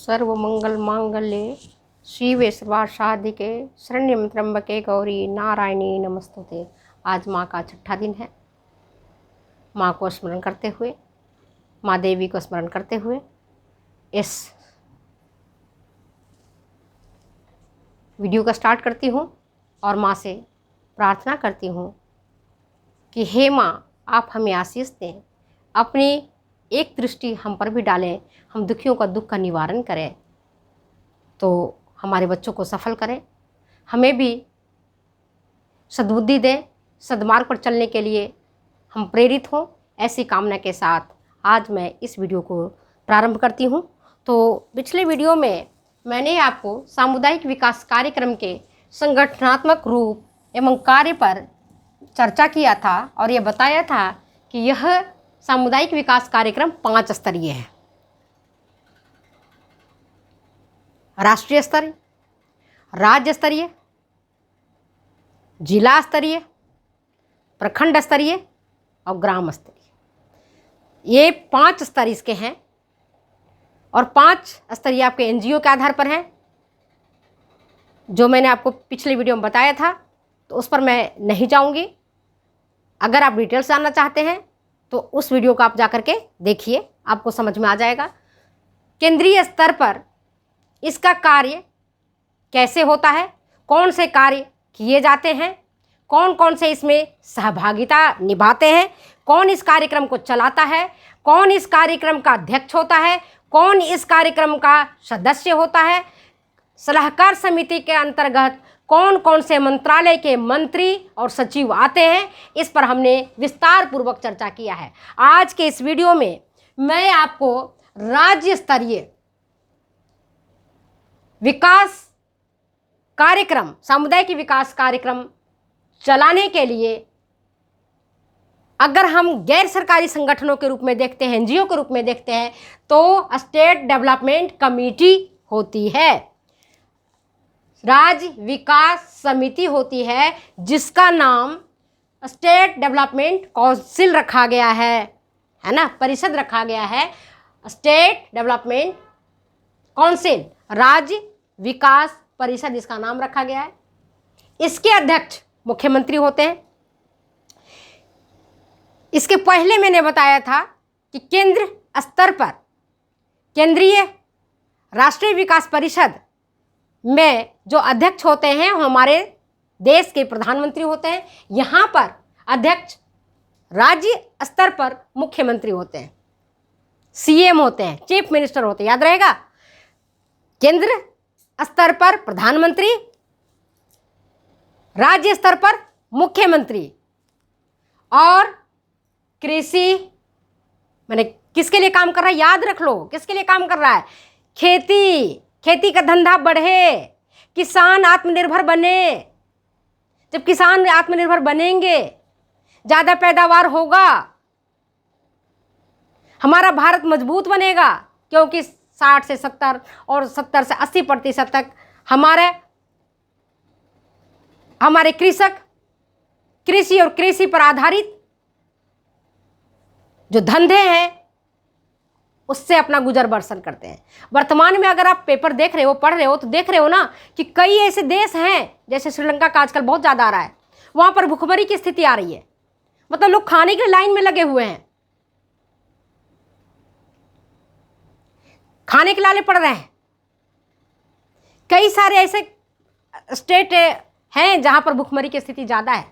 सर्वमंगल मांगल्ये शिवे सर्वासाधिके शरण्यं त्र्यंबके गौरी नारायणी नमस्तुते। आज माँ का छठा दिन है। माँ को स्मरण करते हुए, माँ देवी को स्मरण करते हुए इस वीडियो का स्टार्ट करती हूँ और माँ से प्रार्थना करती हूँ कि हे माँ, आप हमें आशीष दें, अपनी एक दृष्टि हम पर भी डालें, हम दुखियों का दुख का निवारण करें, तो हमारे बच्चों को सफल करें, हमें भी सद्बुद्धि दें, सद्मार्ग पर चलने के लिए हम प्रेरित हों। ऐसी कामना के साथ आज मैं इस वीडियो को प्रारंभ करती हूँ। तो पिछले वीडियो में मैंने आपको सामुदायिक विकास कार्यक्रम के संगठनात्मक रूप एवं कार्य पर चर्चा किया था और ये बताया था कि यह सामुदायिक विकास कार्यक्रम 5 स्तरीय है। राष्ट्रीय स्तरीय, राज्य स्तरीय, जिला स्तरीय, प्रखंड स्तरीय और ग्राम स्तरीय। ये 5 स्तर इसके हैं और 5 स्तरीय आपके एनजीओ के आधार पर हैं, जो मैंने आपको पिछले वीडियो में बताया था, तो उस पर मैं नहीं जाऊंगी। अगर आप डिटेल्स जानना चाहते हैं तो उस वीडियो को आप जाकर के देखिए, आपको समझ में आ जाएगा। केंद्रीय स्तर पर इसका कार्य कैसे होता है, कौन से कार्य किए जाते हैं, कौन कौन से इसमें सहभागिता निभाते हैं, कौन इस कार्यक्रम को चलाता है, कौन इस कार्यक्रम का अध्यक्ष होता है, कौन इस कार्यक्रम का सदस्य होता है, सलाहकार समिति के अंतर्गत कौन कौन से मंत्रालय के मंत्री और सचिव आते हैं, इस पर हमने विस्तार पूर्वक चर्चा किया है। आज के इस वीडियो में मैं आपको राज्य स्तरीय विकास कार्यक्रम, सामुदायिक विकास कार्यक्रम चलाने के लिए अगर हम गैर सरकारी संगठनों के रूप में देखते हैं, एनजीओ के रूप में देखते हैं, तो स्टेट डेवलपमेंट कमेटी होती है, राज्य विकास समिति होती है, जिसका नाम स्टेट डेवलपमेंट काउंसिल रखा गया है ना, परिषद रखा गया है, स्टेट डेवलपमेंट काउंसिल, राज्य विकास परिषद इसका नाम रखा गया है। इसके अध्यक्ष मुख्यमंत्री होते हैं। इसके पहले मैंने बताया था कि केंद्र स्तर पर केंद्रीय राष्ट्रीय विकास परिषद में जो अध्यक्ष होते हैं वो हमारे देश के प्रधानमंत्री होते हैं। यहाँ पर अध्यक्ष राज्य स्तर पर मुख्यमंत्री होते हैं, सीएम होते हैं, चीफ मिनिस्टर होते हैं, याद रहेगा। केंद्र स्तर पर प्रधानमंत्री, राज्य स्तर पर मुख्यमंत्री। और कृषि मैंने किसके लिए काम कर रहा है, याद रख लो, किसके लिए काम कर रहा है, खेती का धंधा बढ़े, किसान आत्मनिर्भर बने। जब किसान आत्मनिर्भर बनेंगे, ज़्यादा पैदावार होगा, हमारा भारत मजबूत बनेगा, क्योंकि 60 से 70 और 70 से 80% तक हमारे कृषक कृषि और कृषि पर आधारित जो धंधे हैं उससे अपना गुजर बसर करते हैं। वर्तमान में अगर आप पेपर देख रहे हो, पढ़ रहे हो, तो देख रहे हो ना कि कई ऐसे देश हैं, जैसे श्रीलंका का आजकल बहुत ज़्यादा आ रहा है, वहाँ पर भुखमरी की स्थिति आ रही है। मतलब लोग खाने के लाइन में लगे हुए हैं, खाने के लाले पड़ रहे हैं। कई सारे ऐसे स्टेट हैं जहाँ पर भुखमरी की स्थिति ज़्यादा है,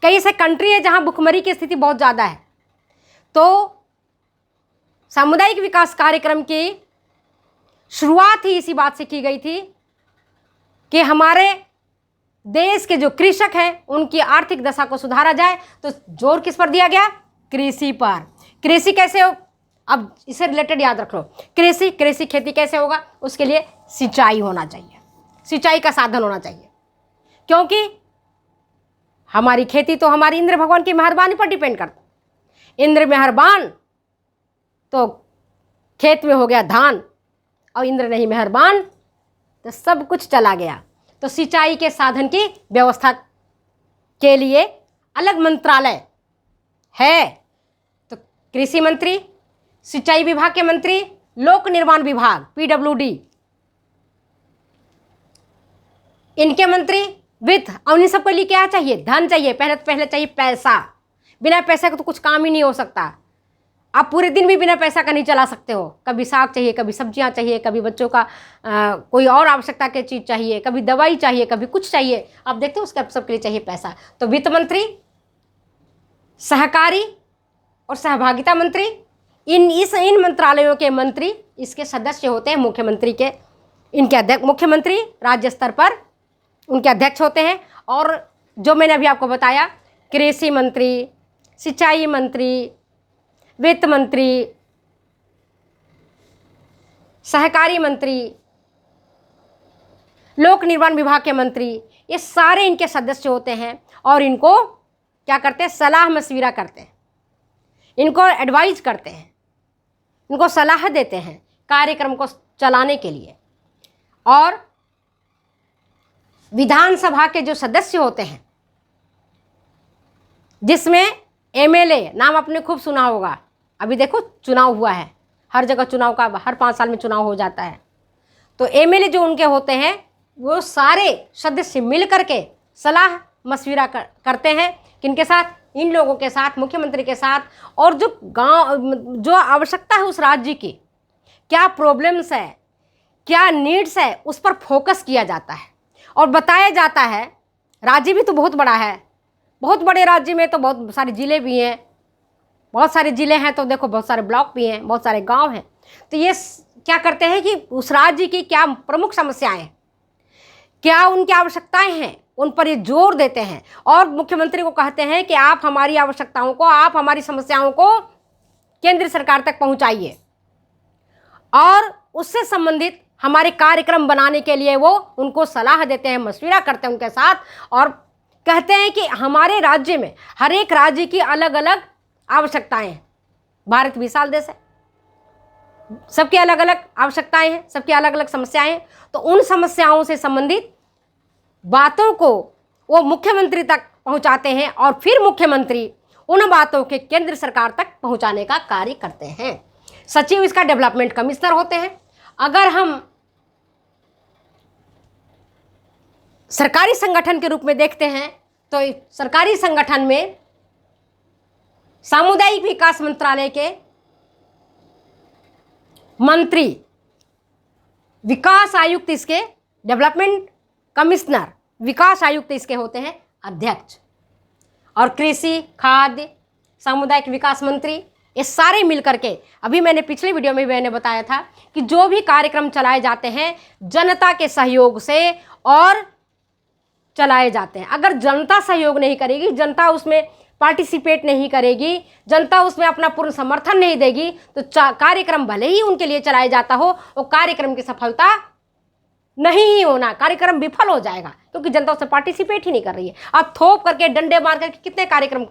कई ऐसे कंट्री है जहाँ भुखमरी की स्थिति बहुत ज़्यादा है। तो सामुदायिक विकास कार्यक्रम की शुरुआत ही इसी बात से की गई थी कि हमारे देश के जो कृषक हैं उनकी आर्थिक दशा को सुधारा जाए। तो जोर किस पर दिया गया, कृषि पर। कृषि कैसे हो, अब इससे रिलेटेड याद रख लो, कृषि खेती कैसे होगा, उसके लिए सिंचाई होना चाहिए, सिंचाई का साधन होना चाहिए, क्योंकि हमारी खेती तो हमारी इंद्र भगवान की मेहरबानी पर डिपेंड करता। इंद्र मेहरबान तो खेत में हो गया धान, और इंद्र नहीं मेहरबान तो सब कुछ चला गया। तो सिंचाई के साधन की व्यवस्था के लिए अलग मंत्रालय है। तो कृषि मंत्री, सिंचाई विभाग के मंत्री, लोक निर्माण विभाग PWD, इनके मंत्री वित्त, और इन सबके लिए क्या चाहिए? धन चाहिए। पहले चाहिए पैसा। बिना पैसे के तो कुछ काम ही नहीं हो सकता। आप पूरे दिन भी बिना पैसा का नहीं चला सकते हो। कभी साग चाहिए, कभी सब्जियां चाहिए, कभी बच्चों का कोई और आवश्यकता की चीज़ चाहिए, कभी दवाई चाहिए, कभी कुछ चाहिए। आप देखते हो उसके सबके लिए चाहिए पैसा। तो वित्त मंत्री, सहकारी और सहभागिता मंत्री, इन मंत्रालयों के मंत्री इसके सदस्य होते हैं मुख्यमंत्री के। इनके अध्यक्ष, मुख्यमंत्री राज्य स्तर पर उनके अध्यक्ष होते हैं। और जो मैंने अभी आपको बताया, कृषि मंत्री, सिंचाई मंत्री, वित्त मंत्री, सहकारी मंत्री, लोक निर्माण विभाग के मंत्री, ये सारे इनके सदस्य होते हैं। और इनको क्या करते हैं? सलाह मशविरा करते हैं, इनको एडवाइज करते हैं, इनको सलाह देते हैं कार्यक्रम को चलाने के लिए। और विधानसभा के जो सदस्य होते हैं, जिसमें MLA, नाम आपने खूब सुना होगा। अभी देखो चुनाव हुआ है, हर जगह चुनाव का, हर 5 साल में चुनाव हो जाता है। तो MLA जो उनके होते हैं, वो सारे सदस्य मिल करके सलाह मशविरा करते हैं। किनके साथ? इन लोगों के साथ, मुख्यमंत्री के साथ। और जो जो आवश्यकता है उस राज्य की, क्या प्रॉब्लम्स है, क्या नीड्स है, उस पर फोकस किया जाता है और बताया जाता है। राज्य भी तो बहुत बड़ा है, बहुत बड़े राज्य में तो बहुत सारे ज़िले भी हैं, बहुत सारे ज़िले हैं तो देखो बहुत सारे ब्लॉक भी हैं, बहुत सारे गांव हैं। तो ये क्या करते हैं कि उस राज्य की क्या प्रमुख समस्याएं हैं, क्या उनकी आवश्यकताएं हैं, उन पर ये जोर देते हैं। और मुख्यमंत्री को कहते हैं कि आप हमारी आवश्यकताओं को, आप हमारी समस्याओं को केंद्र सरकार तक पहुंचाइए और उससे संबंधित हमारे कार्यक्रम बनाने के लिए वो उनको सलाह देते हैं, मशविरा करते हैं उनके साथ। और कहते हैं कि हमारे राज्य में, हर एक राज्य की अलग अलग आवश्यकताएं हैं। भारत विशाल देश है, सबकी अलग अलग आवश्यकताएं हैं, सबकी अलग अलग समस्याएं हैं। तो उन समस्याओं से संबंधित बातों को वो मुख्यमंत्री तक पहुंचाते हैं और फिर मुख्यमंत्री उन बातों के केंद्र सरकार तक पहुंचाने का कार्य करते हैं। सचिव इसका डेवलपमेंट कमिश्नर होते हैं। अगर हम सरकारी संगठन के रूप में देखते हैं तो सरकारी संगठन में सामुदायिक विकास मंत्रालय के मंत्री, विकास आयुक्त इसके, डेवलपमेंट कमिश्नर, विकास आयुक्त इसके होते हैं अध्यक्ष। और कृषि, खाद्य, सामुदायिक विकास मंत्री, ये सारे मिलकर के, अभी मैंने पिछले वीडियो में मैंने बताया था कि जो भी कार्यक्रम चलाए जाते हैं जनता के सहयोग से और चलाए जाते हैं। अगर जनता सहयोग नहीं करेगी, जनता उसमें पार्टिसिपेट नहीं करेगी, जनता उसमें अपना पूर्ण समर्थन नहीं देगी, तो कार्यक्रम भले ही उनके लिए चलाया जाता हो, वो कार्यक्रम की सफलता नहीं ही होना, कार्यक्रम विफल हो जाएगा, क्योंकि जनता उसमें पार्टिसिपेट ही नहीं कर रही है। आप थोप करके, डंडे मार करके कितने कार्यक्रम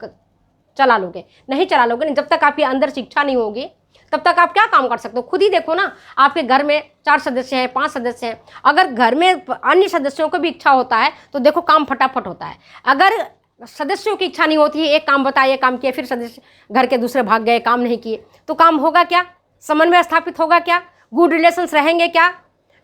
चला लोगे? नहीं चला लोगे नहीं। जब तक आपके अंदर शिक्षा नहीं होगी तब तक आप क्या काम कर सकते हो? खुद ही देखो ना, आपके घर में 4 सदस्य हैं, 5 सदस्य हैं, अगर घर में अन्य सदस्यों को भी इच्छा होता है तो देखो काम फटाफट होता है। अगर सदस्यों की इच्छा नहीं होती है, एक काम बताया, काम किया, फिर सदस्य घर के दूसरे भाग गए, काम नहीं किए, तो काम होगा क्या? समन्वय स्थापित होगा क्या? गुड रिलेशंस रहेंगे क्या?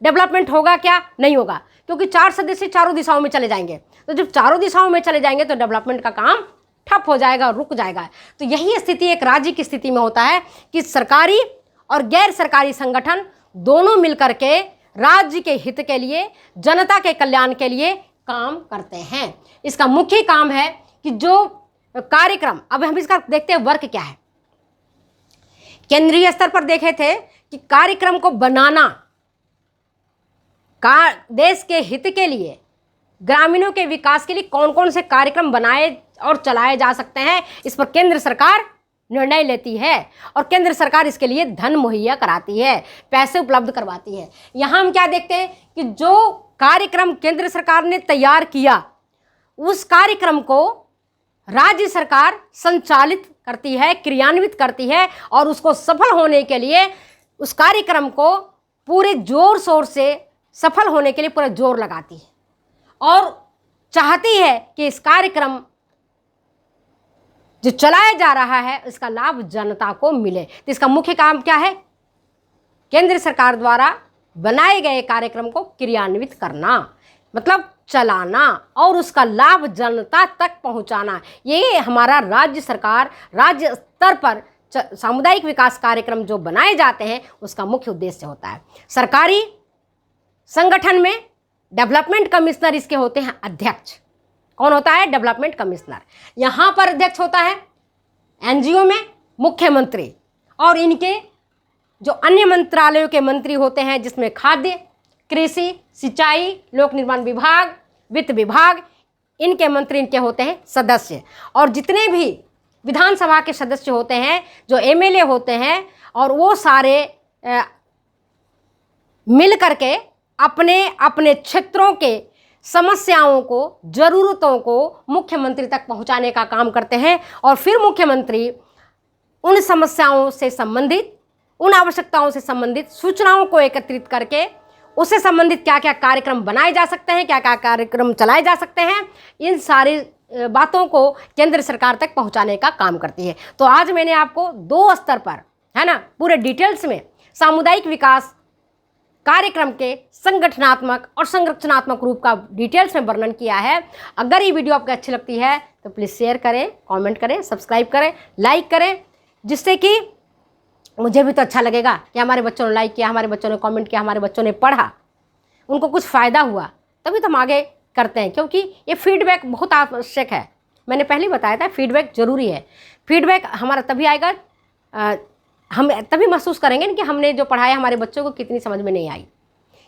डेवलपमेंट होगा क्या? नहीं होगा, क्योंकि 4 सदस्य चारों दिशाओं में चले जाएंगे। तो जब चारों दिशाओं में चले जाएंगे तो डेवलपमेंट का काम ठप हो जाएगा, रुक जाएगा। तो यही स्थिति एक राज्य की स्थिति में होता है कि सरकारी और गैर सरकारी संगठन दोनों मिलकर के राज्य के हित के लिए, जनता के कल्याण के लिए काम करते हैं। इसका मुख्य काम है कि जो कार्यक्रम, अब हम इसका देखते हैं वर्क क्या है। केंद्रीय स्तर पर देखे थे कि कार्यक्रम को बनाना, देश के हित के लिए, ग्रामीणों के विकास के लिए कौन कौन से कार्यक्रम बनाए और चलाए जा सकते हैं, इस पर केंद्र सरकार निर्णय लेती है और केंद्र सरकार इसके लिए धन मुहैया कराती है, पैसे उपलब्ध करवाती है। यहाँ हम क्या देखते हैं कि जो कार्यक्रम केंद्र सरकार ने तैयार किया, उस कार्यक्रम को राज्य सरकार संचालित करती है, क्रियान्वित करती है और उसको सफल होने के लिए, उस कार्यक्रम को पूरे जोर शोर से सफल होने के लिए पूरा जोर लगाती है और चाहती है कि इस कार्यक्रम जो चलाया जा रहा है इसका लाभ जनता को मिले। तो इसका मुख्य काम क्या है? केंद्र सरकार द्वारा बनाए गए कार्यक्रम को क्रियान्वित करना, मतलब चलाना और उसका लाभ जनता तक पहुंचाना। ये हमारा राज्य सरकार, राज्य स्तर पर सामुदायिक विकास कार्यक्रम जो बनाए जाते हैं उसका मुख्य उद्देश्य होता है। सरकारी संगठन में डेवलपमेंट कमिश्नर इसके होते हैं अध्यक्ष। कौन होता है? Development commissioner. यहाँ पर अध्यक्ष होता है। एनजीओ में मुख्यमंत्री, और इनके जो अन्य मंत्रालयों के मंत्री होते हैं जिसमें खाद्य, कृषि, सिंचाई, लोक निर्माण विभाग, वित्त विभाग, इनके मंत्री इनके होते हैं सदस्य। और जितने भी विधानसभा के सदस्य होते हैं, जो एमएलए होते हैं, और वो सारे मिल करके अपने अपने क्षेत्रों के समस्याओं को, ज़रूरतों को मुख्यमंत्री तक पहुंचाने का काम करते हैं। और फिर मुख्यमंत्री उन समस्याओं से संबंधित, उन आवश्यकताओं से संबंधित सूचनाओं को एकत्रित करके उससे संबंधित क्या क्या कार्यक्रम बनाए जा सकते हैं, क्या क्या कार्यक्रम चलाए जा सकते हैं, इन सारी बातों को केंद्र सरकार तक पहुंचाने का काम करती है। तो आज मैंने आपको 2 स्तर पर, है ना, पूरे डिटेल्स में सामुदायिक विकास कार्यक्रम के संगठनात्मक और संरचनात्मक रूप का डिटेल्स में वर्णन किया है। अगर ये वीडियो आपको अच्छी लगती है तो प्लीज़ शेयर करें, कमेंट करें, सब्सक्राइब करें, लाइक करें, जिससे कि मुझे भी तो अच्छा लगेगा कि हमारे बच्चों ने लाइक किया, हमारे बच्चों ने कमेंट किया, हमारे बच्चों ने पढ़ा, उनको कुछ फ़ायदा हुआ, तभी तो हम आगे करते हैं। क्योंकि ये फीडबैक बहुत आवश्यक है। मैंने पहले बताया था फीडबैक ज़रूरी है। फीडबैक हमारा तभी आएगा, हम तभी महसूस करेंगे कि हमने जो पढ़ाया हमारे बच्चों को कितनी समझ में नहीं आई,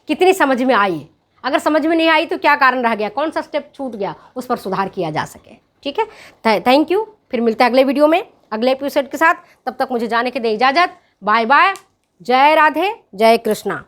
कितनी समझ में आई। अगर समझ में नहीं आई तो क्या कारण रह गया, कौन सा स्टेप छूट गया, उस पर सुधार किया जा सके। ठीक है, थैंक यू। फिर मिलते हैं अगले वीडियो में, अगले एपिसोड के साथ। तब तक मुझे जाने के लिए इजाज़त। Bye bye. जय राधे, जय कृष्णा।